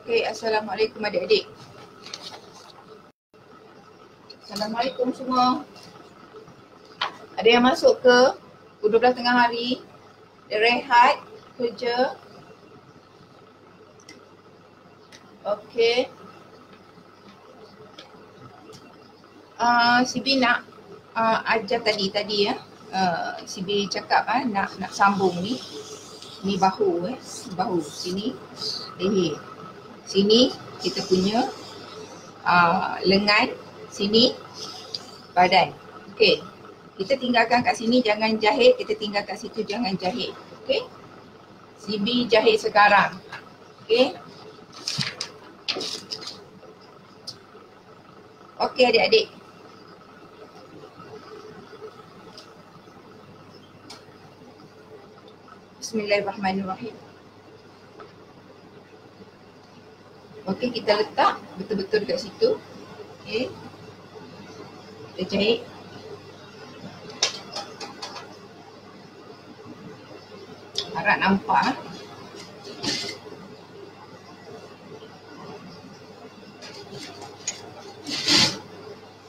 Okey, Assalamualaikum adik-adik. Assalamualaikum semua. Ada yang masuk ke pukul 12 tengah hari? Dia rehat kerja. Okey. Sibi nak ajar tadi ya. Sibi cakap nak sambung ni. Ni bahu bahu sini leher. Sini kita punya lengan, sini badan. Okey. Kita tinggalkan kat sini, jangan jahit. Kita tinggal kat situ, jangan jahit. Okey. Sibi jahit sekarang. Okey. Okey adik-adik. Bismillahirrahmanirrahim. Okey, kita letak betul-betul dekat situ. Okey. Kita jahit. Harap nampak.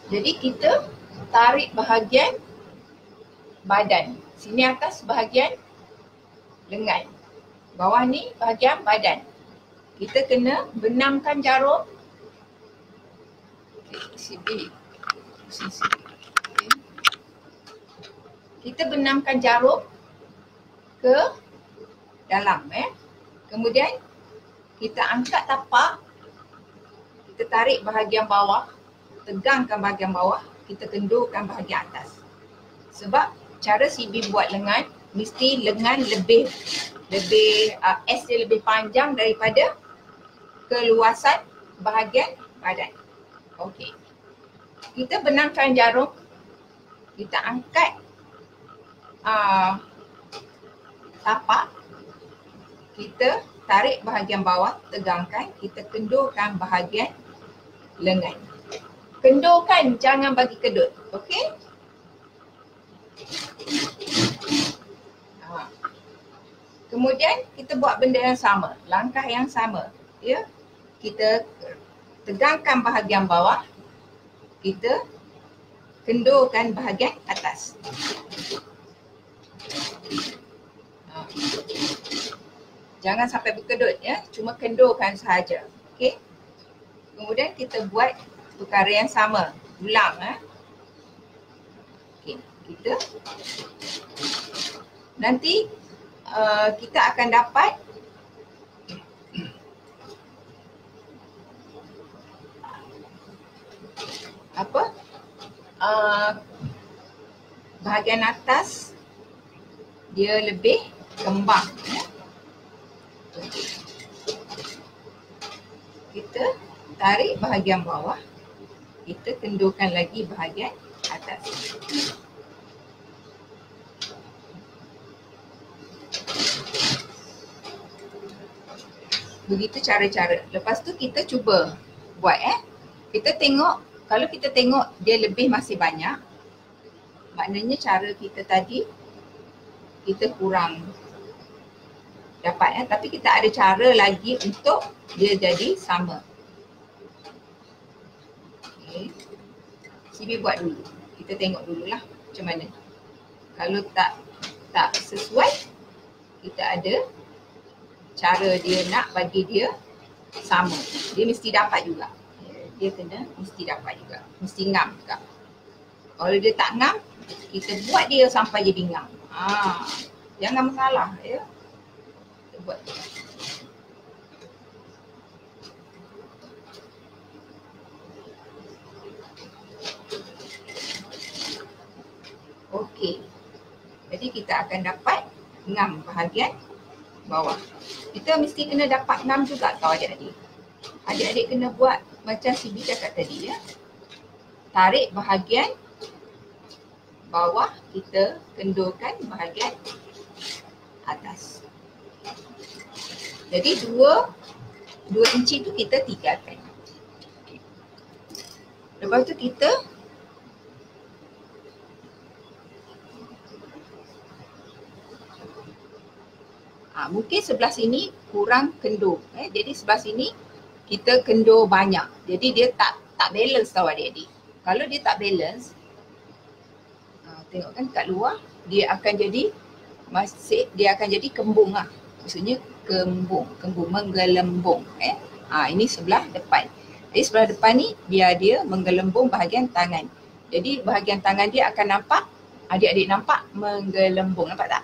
Jadi kita tarik bahagian badan. Sini atas bahagian lengan. Bawah ni bahagian badan. Kita kena benamkan jarum. Okey, sisi. Okay. Kita benamkan jarum ke dalam Kemudian kita angkat tapak. Kita tarik bahagian bawah. Tegangkan bahagian bawah. Kita kendurkan bahagian atas. Sebab cara CB buat lengan, mesti lengan lebih S dia lebih panjang daripada keluasan bahagian badan. Okey. Kita benamkan jarum. Kita angkat tapak. Kita tarik bahagian bawah, tegangkan. Kita kendurkan bahagian lengan. Kendurkan, jangan bagi kedut. Okey? Kemudian kita buat benda yang sama, langkah yang sama. Ya. Kita tegangkan bahagian bawah. Kita kendurkan bahagian atas. Jangan sampai berkedut ya, cuma kendurkan sahaja. Okey. Kemudian kita buat perkara yang sama, ulang Okey, kita nanti kita akan dapat bahagian atas dia lebih kembang Kita tarik bahagian bawah, kita kendurkan lagi bahagian atas. Begitu cara-cara. Lepas tu kita cuba buat Kita tengok, kalau kita tengok dia lebih masih banyak, maknanya cara kita tadi kita kurang dapat tapi kita ada cara lagi untuk dia jadi sama. Okey. Sibi buat dulu. Kita tengok dululah macam mana. Kalau tak sesuai, kita ada cara dia nak bagi dia sama. Dia mesti dapat juga. Dia kena mesti dapat juga. Mesti ngam juga. Kalau dia tak ngam, kita buat dia sampai jadi ngam. Jangan masalah ya. Kita buat. Okey. Jadi kita akan dapat ngam bahagian bawah. Kita mesti kena dapat ngam juga tau adik-adik. Adik-adik kena buat macam Sibi cakap tadi ya. Tarik bahagian bawah, kita kendurkan bahagian atas. Jadi 2 inci tu kita tinggalkan. Lepas tu kita mungkin sebelah sini kurang kendur. Jadi sebelah sini kita kendur banyak. Jadi dia tak balance tau adik-adik. Kalau dia tak balance, tengok kan kat luar, dia akan jadi kembung lah. Maksudnya kembung menggelembung. Ini sebelah depan. Jadi sebelah depan ni biar dia menggelembung bahagian tangan. Jadi bahagian tangan dia akan nampak, adik-adik nampak menggelembung, nampak tak?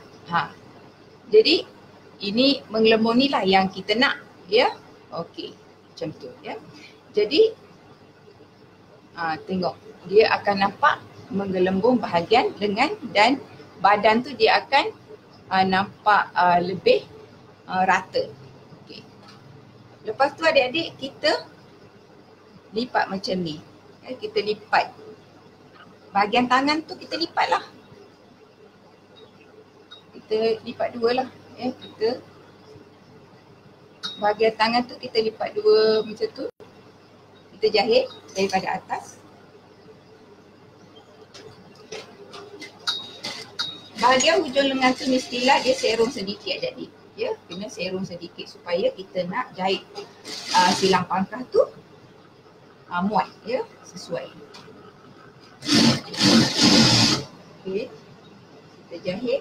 Jadi ini menggelembung ni lah yang kita nak, ya. Okey, macam tu, ya. Jadi tengok, dia akan nampak menggelembung bahagian lengan dan badan tu dia akan nampak lebih rata. Okay. Lepas tu adik-adik kita lipat macam ni. Kita lipat. Bahagian tangan tu kita lipat lah. Kita lipat dua lah. Kita bahagian tangan tu kita lipat dua macam tu. Kita jahit daripada atas. Bahagian hujung lengan tu mestilah dia serong sedikit adik-adik. Ya, kena serong sedikit supaya kita nak jahit silang pangkah tu muat, ya, sesuai. Okey. Kita jahit.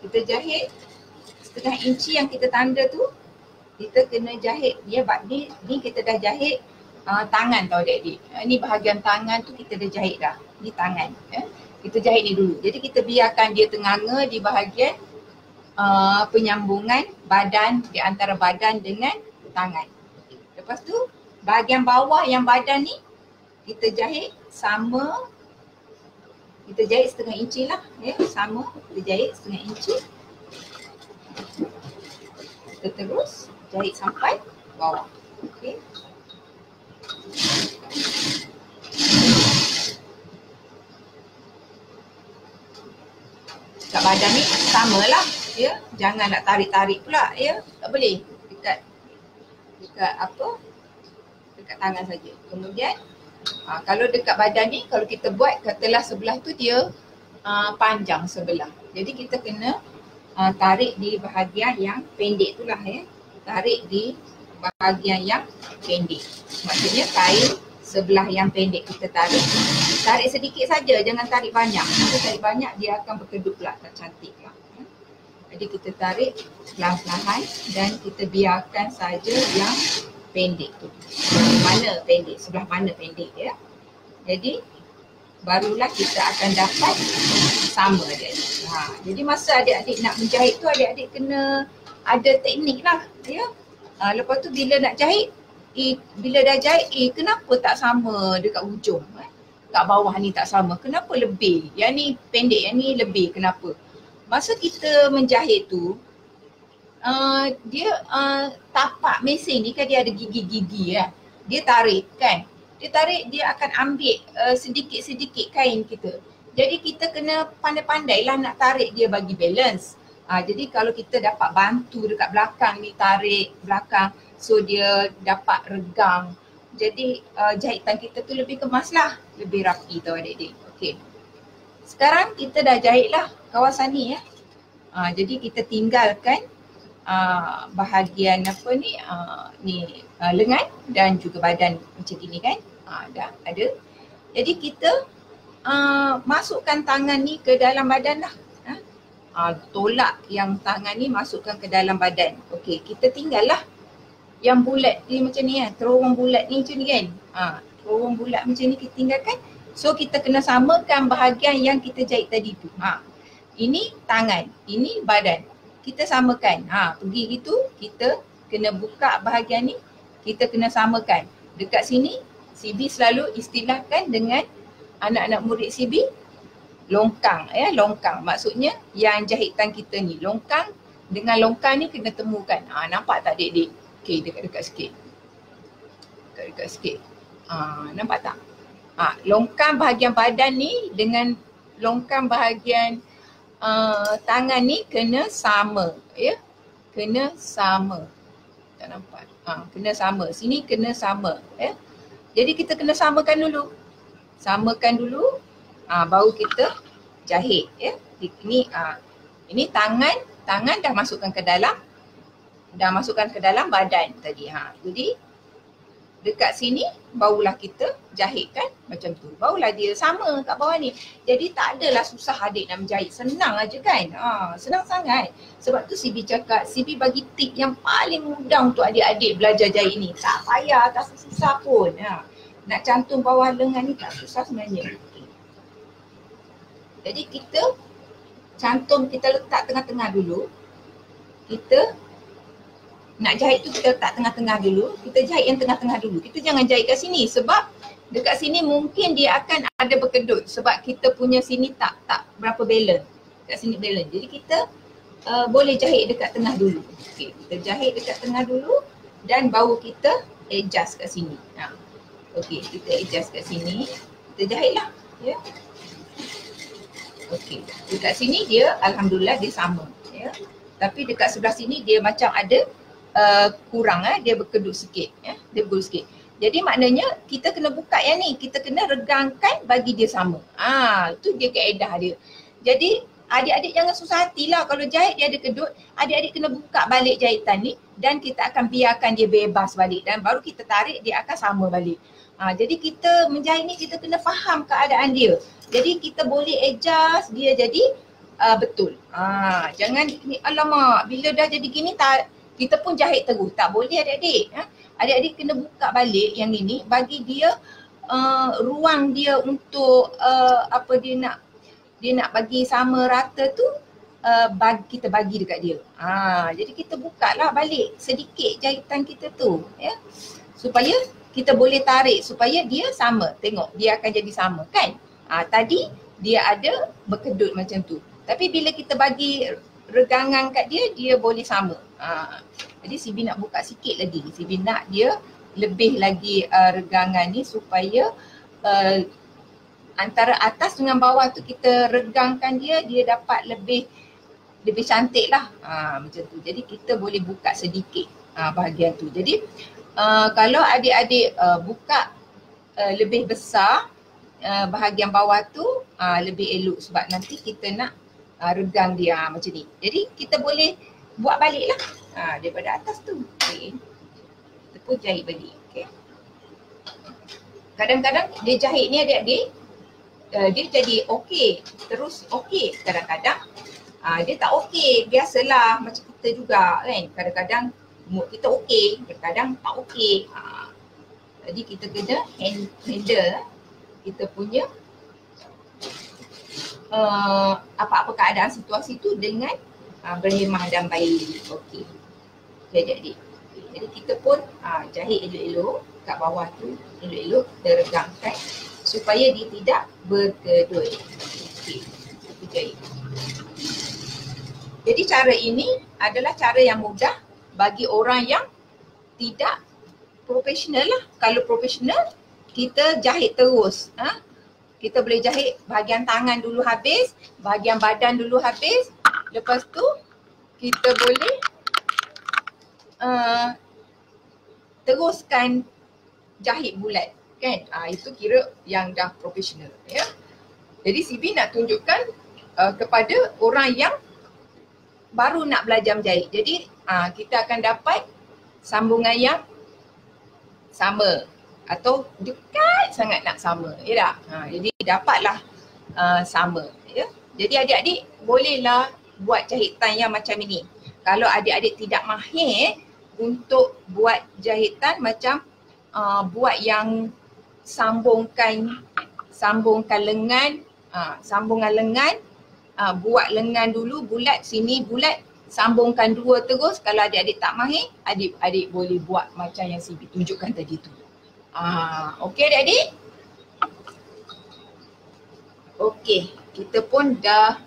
Kita jahit setengah inci yang kita tanda tu, kita kena jahit dia. Ni kita dah jahit tangan tau adik-adik. Ni bahagian tangan tu kita dah jahit dah. Ni tangan. Kita jahit ni dulu. Jadi kita biarkan dia tenganga di bahagian penyambungan badan, di antara badan dengan tangan. Lepas tu bahagian bawah yang badan ni kita jahit sama. Kita jahit setengah inci lah, ya, sama. Kita jahit setengah inci. Kita terus jahit sampai bawah. Okey. Kat badan ni samalah, ya. Jangan nak tarik-tarik pula, ya. Tak boleh. Dekat tangan saja. Kemudian kalau dekat badan ni, kalau kita buat katalah sebelah tu dia panjang sebelah. Jadi kita kena tarik di bahagian yang pendek tu lah, ya. Tarik di bahagian yang pendek. Maksudnya kain sebelah yang pendek kita tarik. Tarik sedikit saja, jangan tarik banyak. Kalau tarik banyak dia akan berkedut pula, tak cantik lah. Jadi kita tarik perlahan-lahan dan kita biarkan saja yang pendek tu. Mana pendek, sebelah mana pendek, ya. Jadi barulah kita akan dapat sama adik-adik. Jadi masa adik-adik nak menjahit tu, adik-adik kena ada teknik lah, ya. Lepas tu bila nak jahit, bila dah jahit, kenapa tak sama dekat hujung? Kat bawah ni tak sama, kenapa lebih? Yang ni pendek, yang ni lebih, kenapa? Masa kita menjahit tu, dia tapak mesin ni kan dia ada gigi-gigi kan. Dia tarik kan. Dia tarik, dia akan ambil sedikit-sedikit kain kita. Jadi kita kena pandai-pandai lah nak tarik dia bagi balance. Jadi kalau kita dapat bantu dekat belakang ni, tarik belakang, so dia dapat regang. Jadi jahitan kita tu lebih kemas lah, lebih rapi tau adik-adik. Okey. Sekarang kita dah jahit lah kawasan ni, ya. Jadi kita tinggalkan bahagian apa ni, lengan dan juga badan macam gini kan. Dah ada. Jadi kita masukkan tangan ni ke dalam badan lah. Tolak yang tangan ni masukkan ke dalam badan. Okey, kita tinggal lah yang bulat ni macam ni kan. Terowong bulat ni macam ni kan. Terowong bulat macam ni kita tinggalkan. So kita kena samakan bahagian yang kita jahit tadi tu. Ini tangan, ini badan. Kita samakan. Pergi gitu, kita kena buka bahagian ni, kita kena samakan. Dekat sini, CB selalu istilahkan dengan anak-anak murid CB, longkang, ya, longkang. Maksudnya yang jahitan kita ni, longkang dengan longkang ni kena temukan. Nampak tak adik-adik? Okey, dekat-dekat sikit. Dekat-dekat sikit. Nampak tak? Longkang bahagian badan ni dengan longkang bahagian tangan ni kena sama, ya. Kena sama. Tak nampak? Kena sama. Sini kena sama, ya. Jadi kita kena samakan dulu. Samakan dulu, baru kita jahit ya. Ini tangan dah masukkan ke dalam badan tadi. Jadi dekat sini barulah kita jahitkan macam tu. Barulah dia sama kat bawah ni. Jadi tak adalah susah adik nak menjahit. Senang aja kan. Senang sangat. Sebab tu CB cakap, CB bagi tip yang paling mudah untuk adik-adik belajar jahit ni. Tak payah, tak susah pun. Nak cantum bawah lengan ni tak susah sebenarnya. Jadi kita cantum, kita letak tengah-tengah dulu. Kita nak jahit tu kita letak tengah-tengah dulu. Kita jahit yang tengah-tengah dulu. Kita jangan jahit kat sini sebab dekat sini mungkin dia akan ada berkedut. Sebab kita punya sini tak berapa balance. Kat sini balance. Jadi kita boleh jahit dekat tengah dulu. Okay, kita jahit dekat tengah dulu dan baru kita adjust kat sini. Okay, kita adjust kat sini. Kita jahitlah. Ya. Okay, dekat sini dia alhamdulillah dia sama. Ya. Tapi dekat sebelah sini dia macam ada kurang, dia berkedut sikit, dia berkedut sikit. Jadi maknanya kita kena buka yang ni, kita kena regangkan bagi dia sama. Itu dia kaedah dia. Jadi adik-adik jangan susah hatilah kalau jahit dia ada kedut, adik-adik kena buka balik jahitan ni dan kita akan biarkan dia bebas balik dan baru kita tarik dia akan sama balik. Jadi kita menjahit ni kita kena faham keadaan dia. Jadi kita boleh adjust dia jadi betul. Jangan ni alamak bila dah jadi gini tak kita pun jahit terus. Tak boleh adik-adik. Adik-adik kena buka balik yang ini bagi dia ruang dia untuk dia nak bagi sama rata tu kita bagi dekat dia. Jadi kita buka lah balik sedikit jahitan kita tu ya. Supaya kita boleh tarik supaya dia sama. Tengok dia akan jadi sama kan. Tadi dia ada berkedut macam tu. Tapi bila kita bagi regangan kat dia, dia boleh sama. Jadi CB nak buka sikit lagi. CB nak dia lebih lagi regangan ni supaya antara atas dengan bawah tu kita regangkan dia dapat lebih cantik lah. Macam tu. Jadi kita boleh buka sedikit bahagian tu. Jadi kalau adik-adik buka lebih besar bahagian bawah tu lebih elok sebab nanti kita nak regang dia macam ni. Jadi kita boleh buat balik lah daripada atas tu. Okay. Kita pun jahit balik. Okay. Kadang-kadang dia jahit ni adik-adik dia jadi okey, terus okey. Kadang-kadang dia tak okey, biasalah macam kita juga kan. Kadang-kadang mood kita okey, kadang-kadang tak okey. Jadi kita kena handle kita punya apa-apa keadaan situasi tu dengan berhemah dan baik. Okey. Jadi kita pun jahit elok-elok kat bawah tu, elok-elok kita regangkan supaya dia tidak berkedut. Okey. Kita jahit. Jadi cara ini adalah cara yang mudah bagi orang yang tidak profesional lah. Kalau profesional kita jahit terus. Kita boleh jahit bahagian tangan dulu habis, bahagian badan dulu habis. Lepas tu kita boleh teruskan jahit bulat kan. Itu kira yang dah profesional ya. Jadi CB nak tunjukkan kepada orang yang baru nak belajar menjahit. Jadi kita akan dapat sambungan yang sama atau dekat sangat nak sama, ya tak? Jadi dapatlah sama, ya. Jadi adik-adik bolehlah buat jahitan yang macam ini. Kalau adik-adik tidak mahir untuk buat jahitan macam buat yang sambungkan lengan, sambungan lengan, buat lengan dulu bulat, sini bulat, sambungkan dua terus. Kalau adik-adik tak mahir, adik-adik boleh buat macam yang CB tunjukkan tadi tu. Okey adik-adik? Okey, kita pun dah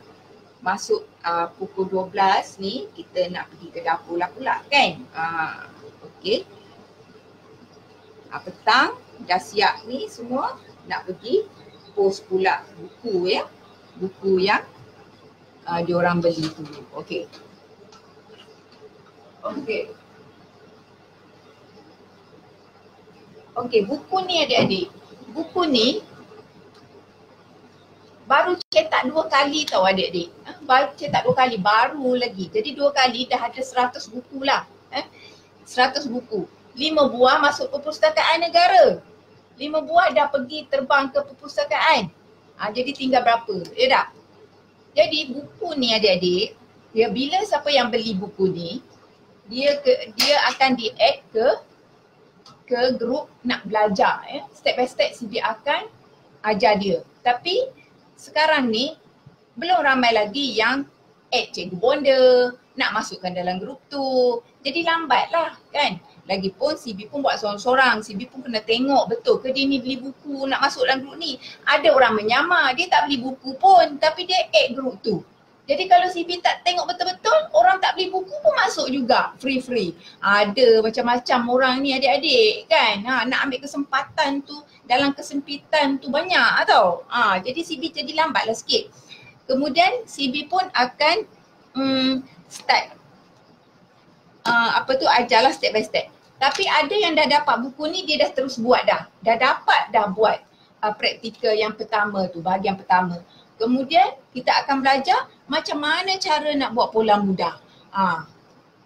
masuk pukul 12 ni, kita nak pergi ke dapur lah pula kan? Okey. Petang dah siap ni semua nak pergi post pula buku ya. Buku yang diorang beli tu. Okey. Okey. Okey, buku ni adik-adik. Buku ni baru cetak 2 kali tau adik-adik. Baru cetak 2 kali, baru lagi. Jadi 2 kali dah ada 100 buku lah. 100 buku. 5 buah masuk perpustakaan negara. 5 buah dah pergi terbang ke perpustakaan. Jadi tinggal berapa? Ya tak? Jadi buku ni adik-adik, ya bila siapa yang beli buku ni, dia akan di-add ke grup nak belajar. Step by step CB akan ajar dia. Tapi sekarang ni belum ramai lagi yang add cikgu bonda, nak masukkan dalam grup tu. Jadi lambat lah kan. Lagipun CB pun buat sorang-sorang, CB pun kena tengok betul ke dia ni beli buku nak masuk dalam grup ni. Ada orang menyamar, dia tak beli buku pun tapi dia add grup tu. Jadi kalau CB tak tengok betul-betul, orang tak beli buku pun masuk juga free-free. Ada macam-macam orang ni adik-adik kan. Nak ambil kesempatan tu dalam kesempitan tu banyak tau. Jadi CB jadi lambatlah sikit. Kemudian CB pun akan start ajarlah step by step. Tapi ada yang dah dapat buku ni, dia dah terus buat dah. Dah dapat dah buat praktikal yang pertama tu, bahagian pertama. Kemudian kita akan belajar macam mana cara nak buat pola mudah.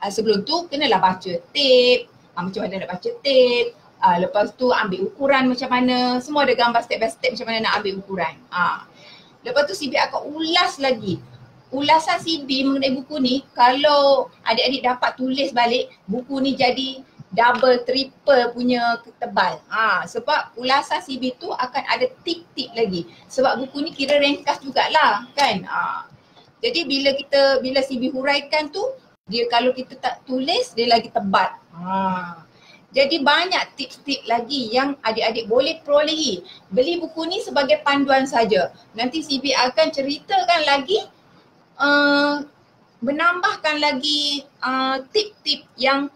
Sebelum tu kenalah baca tape, macam mana nak baca tape. Lepas tu ambil ukuran macam mana, semua ada gambar step by step macam mana nak ambil ukuran. Lepas tu CB akan ulas lagi. Ulasan CB mengenai buku ni, kalau adik-adik dapat tulis balik, buku ni jadi double, triple punya tebal. Sebab ulasan CB tu akan ada tip-tip lagi. Sebab buku ni kira ringkas jugalah kan. Jadi bila CB huraikan tu, dia kalau kita tak tulis, dia lagi tebal. Jadi banyak tips-tips lagi yang adik-adik boleh perolehi. Beli buku ni sebagai panduan saja. Nanti CB akan ceritakan lagi, menambahkan lagi tip-tip yang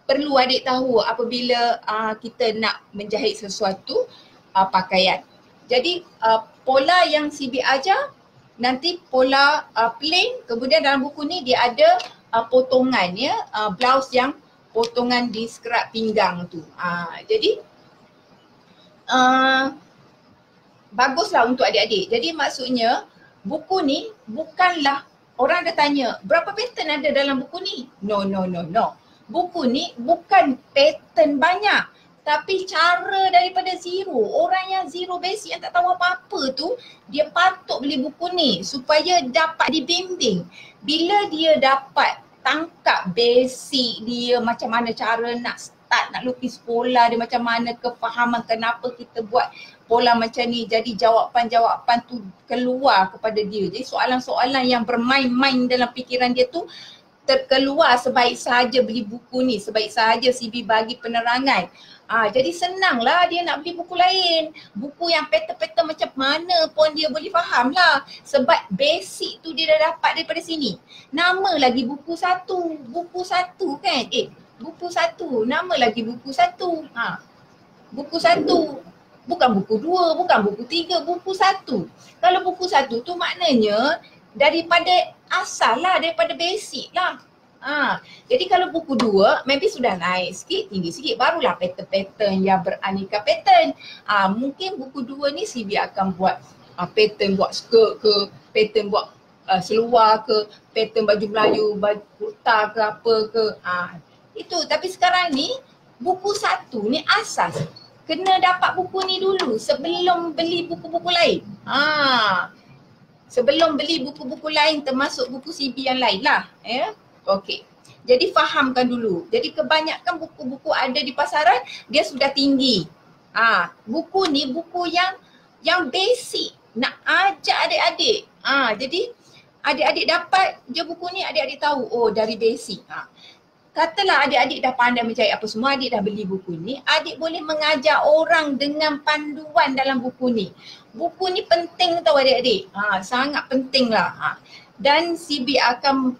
perlu adik tahu apabila kita nak menjahit sesuatu pakaian. Jadi pola yang CB ajar nanti pola plain, kemudian dalam buku ni dia ada potongan ya, blouse yang potongan di skrap pinggang tu. Jadi baguslah untuk adik-adik. Jadi maksudnya buku ni bukanlah, orang dah tanya berapa pattern ada dalam buku ni? No. Buku ni bukan pattern banyak, tapi cara daripada zero. Orang yang zero basic yang tak tahu apa-apa tu, dia patut beli buku ni supaya dapat dibimbing. Bila dia dapat tangkap basic dia, macam mana cara nak start, nak lukis pola dia macam mana, kefahaman kenapa kita buat pola macam ni, jadi jawapan-jawapan tu keluar kepada dia. Jadi soalan-soalan yang bermain-main dalam fikiran dia tu terkeluar sebaik sahaja beli buku ni, sebaik sahaja CB bagi penerangan. Jadi senanglah dia nak beli buku lain. Buku yang pattern-pattern macam mana pun dia boleh faham lah. Sebab basic tu dia dah dapat daripada sini. Nama lagi buku satu. Buku satu kan? Buku satu. Nama lagi buku satu. Buku satu. Bukan buku dua, bukan buku tiga, buku satu. Kalau buku satu tu maknanya daripada asal lah, daripada basic lah. Jadi kalau buku dua maybe sudah naik sikit, tinggi sikit, barulah pattern-pattern yang beraneka pattern. Mungkin buku dua ni CB akan buat pattern buat skirt ke, pattern buat seluar ke, pattern baju Melayu, baju kurta ke apa ke. Itu, tapi sekarang ni buku satu ni asas. Kena dapat buku ni dulu sebelum beli buku-buku lain. Sebelum beli buku-buku lain termasuk buku CB yang lain lah. Okey. Jadi fahamkan dulu. Jadi kebanyakan buku-buku ada di pasaran dia sudah tinggi. Buku ni buku yang basic. Nak ajak adik-adik. Jadi adik-adik dapat je buku ni, adik-adik tahu dari basic. Katalah adik-adik dah pandai mencari apa semua, adik dah beli buku ni, adik boleh mengajar orang dengan panduan dalam buku ni. Buku ni penting tau adik-adik, sangat penting lah. Dan CB akan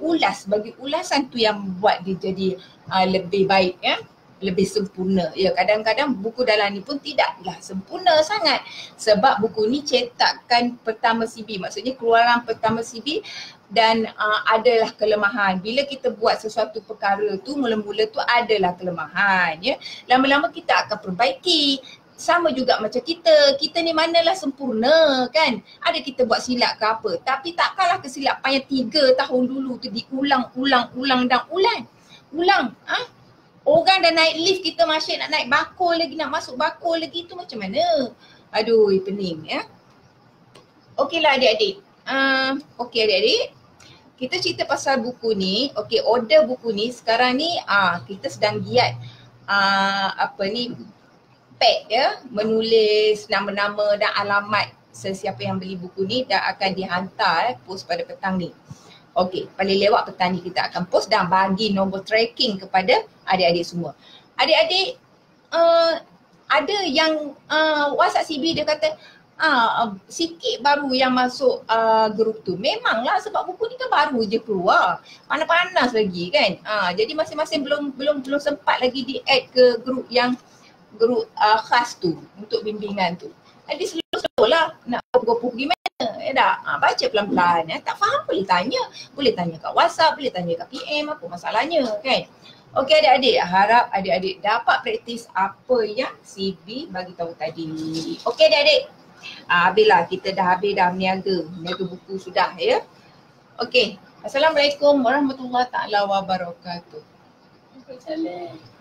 ulas, bagi ulasan tu yang buat dia jadi lebih baik ya, lebih sempurna. Ya, kadang-kadang buku dalam ni pun tidaklah sempurna sangat. Sebab buku ni cetakan pertama CB, maksudnya keluaran pertama CB, dan adalah kelemahan. Bila kita buat sesuatu perkara tu, mula-mula tu adalah kelemahan ya. Lama-lama kita akan perbaiki. sama juga macam kita ni manalah sempurna kan. Ada kita buat silap ke apa, tapi takkanlah kesilapan yang 3 tahun dulu tu diulang dan ulang. Orang dah naik lift, kita masih nak naik bakul lagi, nak masuk bakul lagi, tu macam mana? Aduh, pening ya. Okeylah adik-adik. Okey adik-adik. Kita cerita pasal buku ni. Okey, order buku ni sekarang ni kita sedang giat pack ya, menulis nama-nama dan alamat sesiapa yang beli buku ni dan akan dihantar post pada petang ni. Okey, paling lewat petang ni kita akan post dan bagi nombor tracking kepada adik-adik semua. Adik-adik ada yang WhatsApp CB dia kata sikit baru yang masuk grup tu. Memanglah sebab buku ni kan baru je keluar. Panas-panas lagi kan. Jadi masing-masing belum sempat lagi di-add ke grup yang khas tu untuk bimbingan tu. Jadi slow lah nak buku pergi mana. Baca pelan-pelan. Tak faham boleh tanya kat WhatsApp, boleh tanya kat PM, apa masalahnya kan. Okey adik-adik, harap adik-adik dapat praktis apa yang CB bagi tahu tadi. Okey adik-adik. Habislah, kita dah meniaga buku sudah ya. Okey. Assalamualaikum warahmatullahi taala wabarakatuh. Waalaikumsalam.